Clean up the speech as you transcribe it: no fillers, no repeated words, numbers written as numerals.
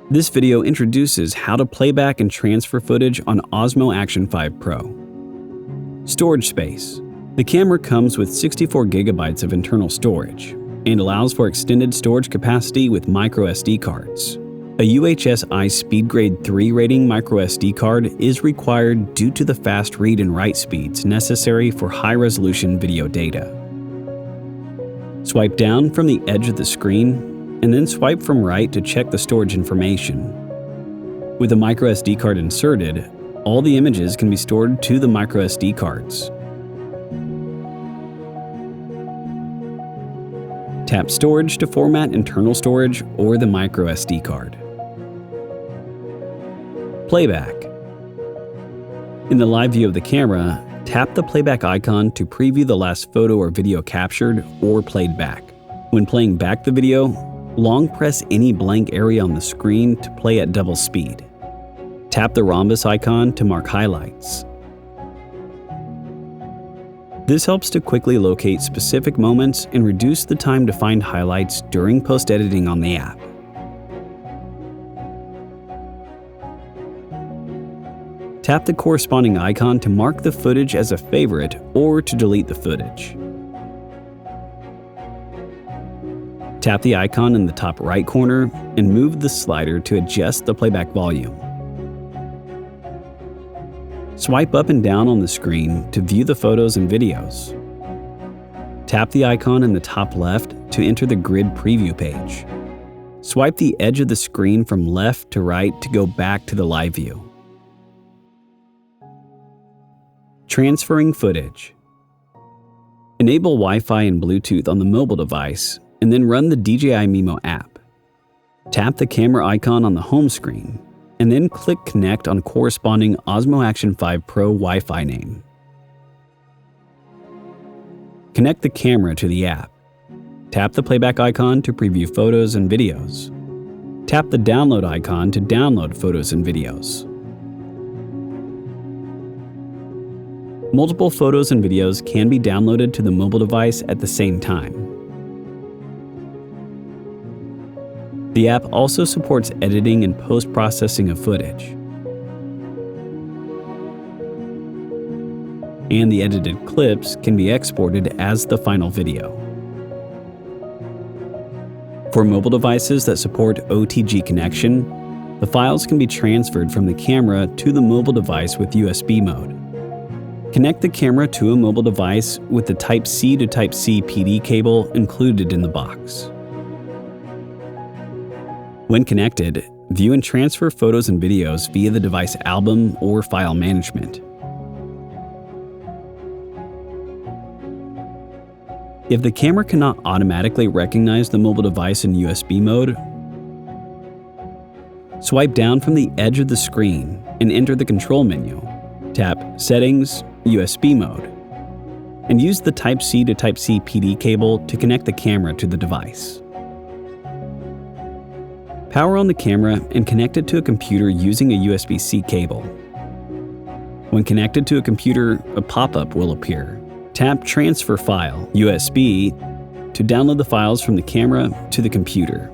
This video introduces how to playback and transfer footage on Osmo Action 5 Pro. Storage space. The camera comes with 64 gigabytes of internal storage and allows for extended storage capacity with microSD cards. A UHS-I Speed Grade 3 rating microSD card is required due to the fast read and write speeds necessary for high-resolution video data. Swipe down from the edge of the screen and then swipe from right to check the storage information. With the microSD card inserted, all the images can be stored to the microSD cards. Tap Storage to format internal storage or the microSD card. Playback. In the live view of the camera, tap the playback icon to preview the last photo or video captured or played back. When playing back the video, long press any blank area on the screen to play at double speed. Tap the rhombus icon to mark highlights. This helps to quickly locate specific moments and reduce the time to find highlights during post-editing on the app. Tap the corresponding icon to mark the footage as a favorite or to delete the footage. Tap the icon in the top right corner and move the slider to adjust the playback volume. Swipe up and down on the screen to view the photos and videos. Tap the icon in the top left to enter the grid preview page. Swipe the edge of the screen from left to right to go back to the live view. Transferring footage. Enable Wi-Fi and Bluetooth on the mobile device and then run the DJI Mimo app. Tap the camera icon on the home screen and then click Connect on corresponding Osmo Action 5 Pro Wi-Fi name. Connect the camera to the app. Tap the playback icon to preview photos and videos. Tap the download icon to download photos and videos. Multiple photos and videos can be downloaded to the mobile device at the same time. The app also supports editing and post-processing of footage. And the edited clips can be exported as the final video. For mobile devices that support OTG connection, the files can be transferred from the camera to the mobile device with USB mode. Connect the camera to a mobile device with the Type-C to Type-C PD cable included in the box. When connected, view and transfer photos and videos via the device album or file management. If the camera cannot automatically recognize the mobile device in USB mode, swipe down from the edge of the screen and enter the control menu. Tap Settings, USB mode, and use the Type-C to Type-C PD cable to connect the camera to the device. Power on the camera and connect it to a computer using a USB-C cable. When connected to a computer, a pop-up will appear. Tap Transfer File, USB, to download the files from the camera to the computer.